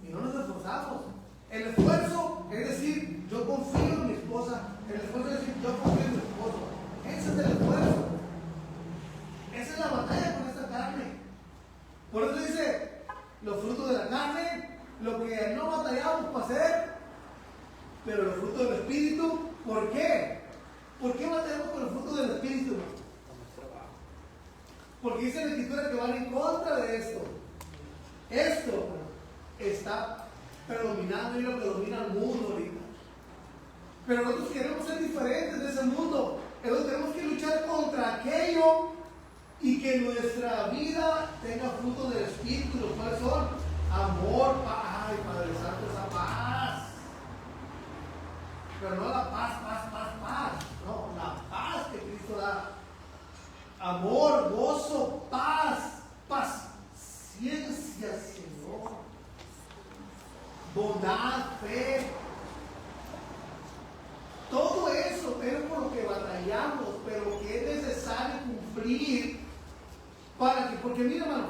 Y no nos esforzamos. El esfuerzo es decir, yo confío en mi esposa. El esfuerzo es decir, yo confío en mi esposo. Ese es el esfuerzo. Esa es la batalla con esta carne. Por eso dice, los frutos de la carne, lo que no batallamos para hacer, pero los frutos del Espíritu, ¿por qué? ¿Por qué batallamos con los frutos del Espíritu? Porque dice la Escritura que van en contra de esto. Esto está predominando y lo que domina el mundo ahorita. Pero nosotros queremos ser diferentes de ese mundo. Entonces tenemos que luchar contra aquello y que nuestra vida tenga frutos del Espíritu, los cuales son amor, paz. Ay, Padre Santo, esa paz. Pero no la paz. No, la paz que Cristo da. Amor, gozo, paz, paciencia, Señor. Bondad, fe. Todo eso es por lo que batallamos, pero que es necesario cumplir para que, porque mira, hermano,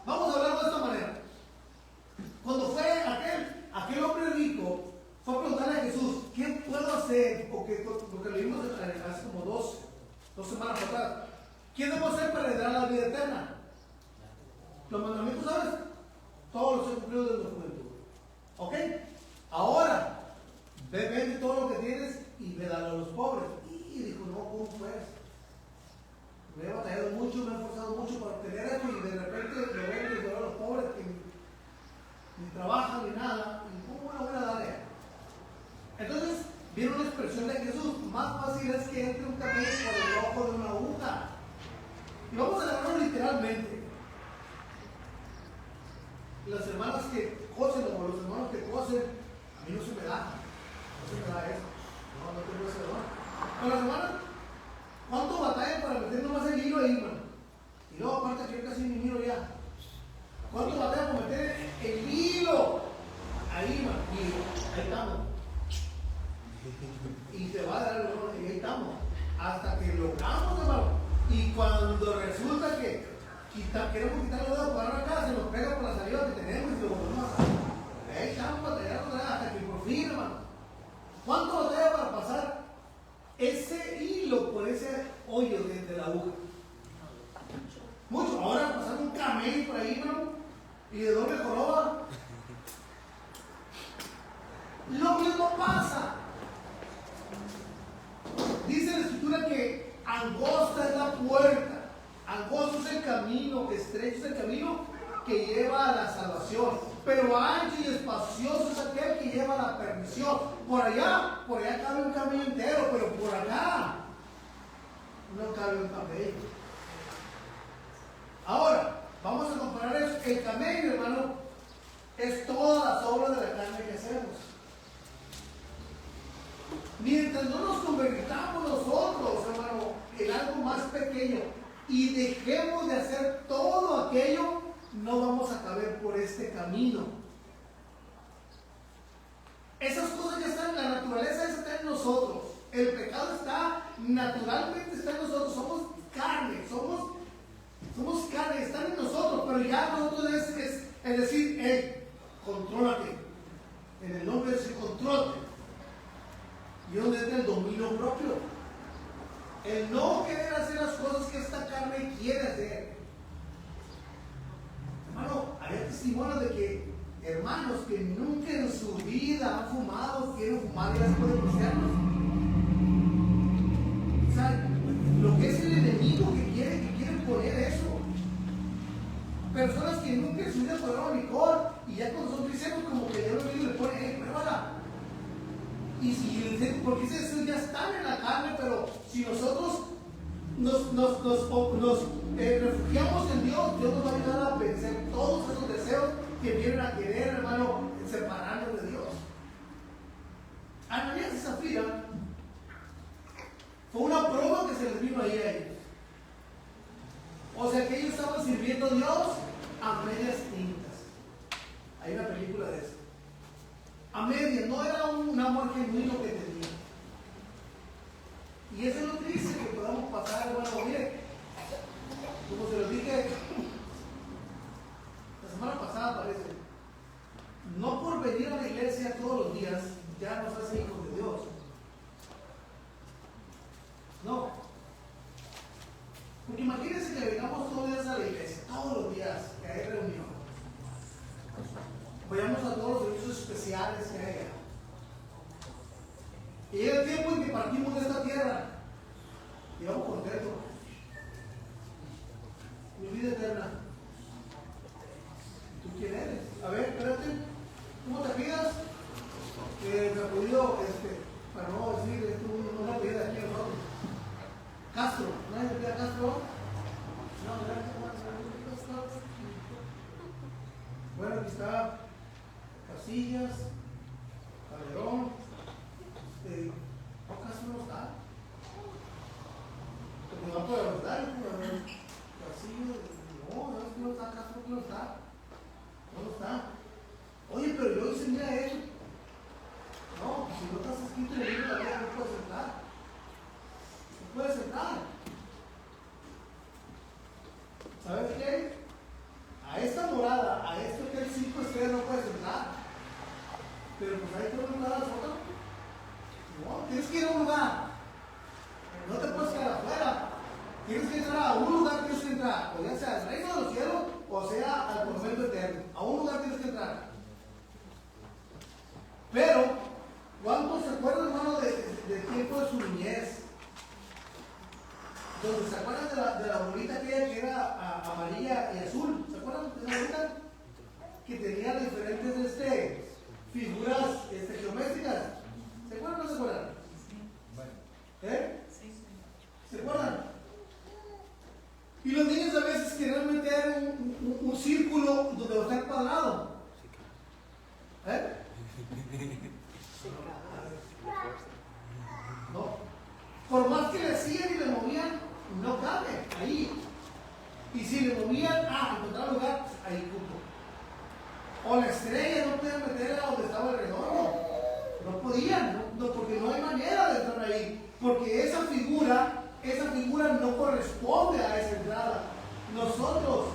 vamos a hablar de esta manera. Cuando fue aquel hombre rico, fue a preguntarle a Jesús, ¿qué puedo hacer? Porque lo leímos hace como dos semanas atrás. ¿Qué debo hacer para heredar la vida eterna? Los mandamientos, ¿sabes? Todos los he cumplido desde la juventud. ¿Ok? Ahora, vende todo lo que tienes y ve dalo a los pobres. Y dijo, no, ¿cómo pues? Me he batallado mucho, me he esforzado mucho para obtener esto y de repente lo vendo y doy a los pobres que ni trabajan ni nada. Y ¿cómo lo las hermanas que cosen o los hermanos que cosen, a mí no se me da. No se me da eso. No tengo ese don. Pero las hermanas, ¿cuánto batallan para meter nomás el hilo ahí, hermano? Y luego aparte que yo casi ni miro ya. ¿Cuánto batallan para meter el hilo ahí, hermano? Y ahí estamos. Y te va a dar el dolor y ahí estamos. Hasta que logramos, hermano. Y cuando resulta que queremos quitar los dedos para acá, se nos pega por la salida que tenemos y lo volvemos a hacer. Ahí estamos batallando hasta que por fin, hermano. ¿Cuánto batalla para pasar ese hilo por ese hoyo de la aguja? Mucho. Ahora pasar un camello por ahí, hermano, y de doble joroba. Lo mismo pasa. Dice la escritura que angosta es la puerta, angosto es el camino, estrecho es el camino que lleva a la salvación, pero ancho y espacioso es aquel que lleva a la perdición. Por allá cabe un camino entero, pero por acá no cabe un camello. Ahora, vamos a comparar eso. El camello, hermano, es todas las obras de la carne que hacemos. Mientras no nos convirtamos nosotros, hermano, en algo más pequeño y dejemos de hacer todo aquello, no vamos a caber por este camino. Esas cosas ya están, la naturaleza está en nosotros. El pecado naturalmente está en nosotros. Somos carne, somos carne, están en nosotros, pero ya nosotros es decir, hey, contrólate. En el nombre de ese control. Y donde es el dominio propio. El no querer hacer las cosas que esta carne quiere hacer. Hermano, hay testimonios de que hermanos que nunca en su vida han fumado, quieren fumar y después de cristianos. O sea, lo que es el enemigo que quiere poner eso. Personas que nunca en su vida probaron licor y ya cuando son cristianos como que ya lo mismo le ponen, pruébala. Y porque eso ya están en la carne, pero si nosotros nos refugiamos en Dios, Dios nos va a ayudar a vencer todos esos deseos que vienen a querer, hermano, separarnos de Dios. Ananías y Zafira fue una prueba que se les vino ahí a ellos. O sea que ellos estaban sirviendo a Dios a medias tintas. Hay una película de eso. A medias, no era un amor genuino que tenía. Y eso es lo triste que podamos pasar, hermano. Mire, como se los dije la semana pasada, parece, no por venir a la iglesia todos los días ya nos hace hijos de Dios. No. Porque imagínense que vengamos todos los días a la iglesia, todos los días que hay reunión. Vayamos a todos los servicios especiales que haya. Y llega el tiempo en que partimos de esta tierra. Y vamos contentos. Mi vida eterna. ¿Tú quién eres? A ver, espérate. ¿Cómo te pidas? Me ha podido, para no decir, no me pida aquí a nosotros. Castro. ¿Nadie me pida Castro? No, gracias. Bueno, aquí está Casillas, Calderón, Castro no está. Porque va por los daños, Casillas, no está, Castro no está. No está. Oye, pero yo hice mira eso. No, si no estás escrito en el libro de la vida, no puedes entrar. No puedes entrar. ¿Sabes qué? A esta morada, a este hotel 5 estrellas no puedes entrar. Pero pues ahí te voy a entrar a las otras. No, tienes que ir a un lugar. No te puedes quedar afuera. Tienes que entrar a un lugar, tienes que entrar. O ya sea al reino de los cielos, o sea al convento eterno. A un lugar tienes que entrar. Pero, ¿cuántos se acuerdan, hermano, del tiempo de su niñez? Donde se acuerdan de la bolita aquella que era amarilla y azul. ¿Se acuerdan de esa bolita? Que tenía diferentes figuras geométricas. ¿Se acuerdan o no se acuerdan? ¿Se acuerdan? Y los niños a veces querían O la estrella no podían meterla donde estaba el redondo. No podían, porque no hay manera de entrar ahí. Porque esa figura no corresponde a esa entrada. Nosotros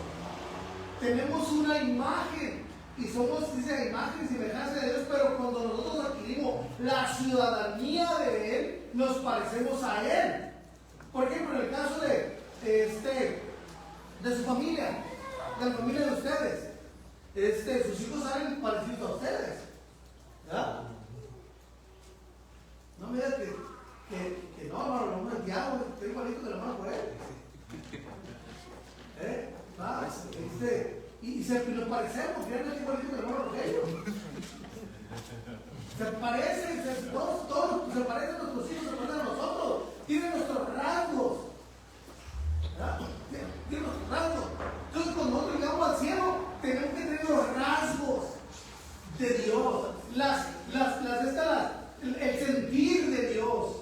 tenemos una imagen y somos esa imagen y semejanza de Dios, pero cuando nosotros adquirimos la ciudadanía de Él, nos parecemos a Él. Por ejemplo, en el caso de su familia, de la familia de ustedes, sus hijos salen parecidos a ustedes, ¿verdad? No me digas que no, hermano, no es diablo, estoy igualito que el hermano por él. Y nos parecemos, realmente igualito que el hermano Rogelio. Se parecen, todos se parecen a nuestros hijos, se parecen a nosotros, tienen nuestros rasgos. ¿Verdad? Tienen nuestros rasgos. Entonces, cuando nosotros llegamos al cielo, tenemos que tener los rasgos de Dios, el sentir de Dios.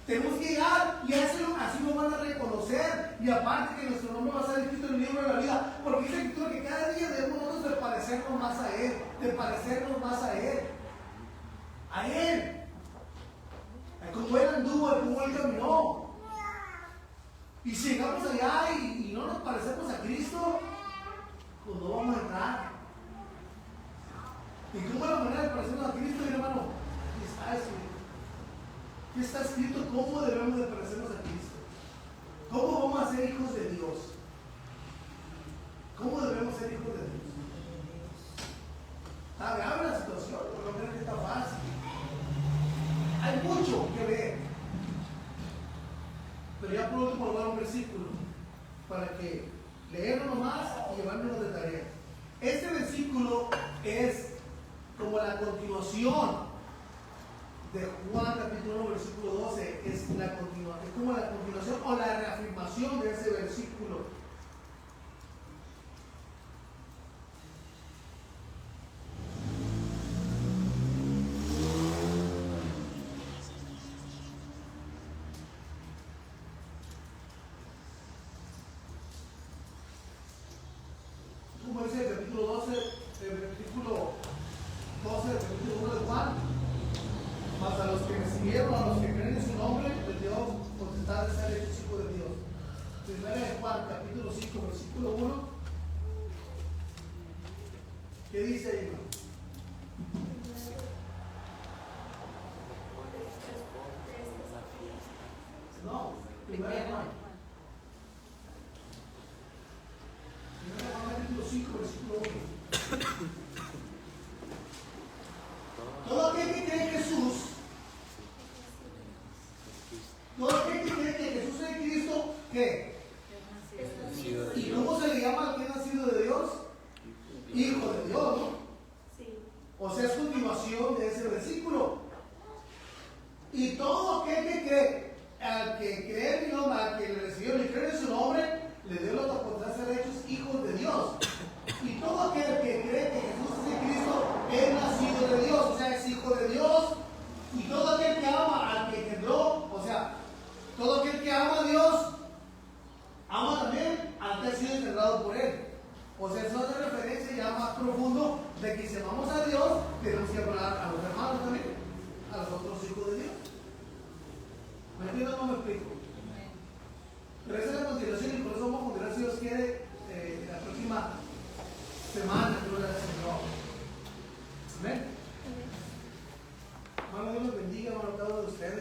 Tenemos que llegar y así nos van a reconocer. Y aparte que nuestro nombre va a ser escrito en el libro de la vida, porque dice la Escritura que cada día debemos nosotros de parecernos más a Él, a Él, como Él anduvo, como Él caminó. Y si llegamos allá y no nos parecemos a Cristo, pues no vamos a entrar. ¿Y cómo es la manera de parecernos a Cristo, mi hermano? ¿Qué está escrito? ¿Cómo debemos de parecernos a Cristo? ¿Cómo vamos a ser hijos de Dios? ¿Cómo debemos ser hijos de Dios? ¿Está grave la situación? No creo que está fácil. Hay mucho que ver. Pero ya por último voy a dar un versículo para que leerlo nomás y llevárnoslo de tarea. Este versículo es como la continuación de Juan capítulo 1 versículo 12, es como la continuación o la reafirmación de ese versículo. Como dice el capítulo 12, el versículo 12 del capítulo 1 de Juan: mas a los que recibieron, a los que creen en su nombre, les dio potestad de ser hechos hijos de Dios. Primera de Juan, capítulo 5, versículo 1. ¿Qué dice ahí, hermano? No, primera de Juan. Primera de Juan, capítulo 5, versículo 1. Todo aquel que cree en Jesús, todo aquel que cree que Jesús es Cristo, ¿qué? ¿Y cómo se le llama al que es nacido de Dios? Hijo de Dios, ¿no? Sí. O sea, es continuación de ese versículo. Y todo aquel que cree, al que cree en mi nombre, al que le recibió y cree en su nombre, le dio la oportunidad de ser hechos hijos de Dios. Y todo aquel que cree que Jesús es Cristo es nacido de Dios, o sea, es hijo de Dios. Y todo aquel que ama al que engendró, o sea, todo aquel que ama a Dios, ama también al que ha sido engendrado por Él. O sea, es otra referencia ya más profundo de que si amamos a Dios, tenemos que amar a los hermanos también, a los otros hijos de Dios. ¿Me entiendes? No me explico. Pero esa es la continuación y por eso vamos a continuar, si Dios quiere, la próxima semana, gloria al Señor. Amén. Hermano, Dios los bendiga, hermano, cada uno de ustedes.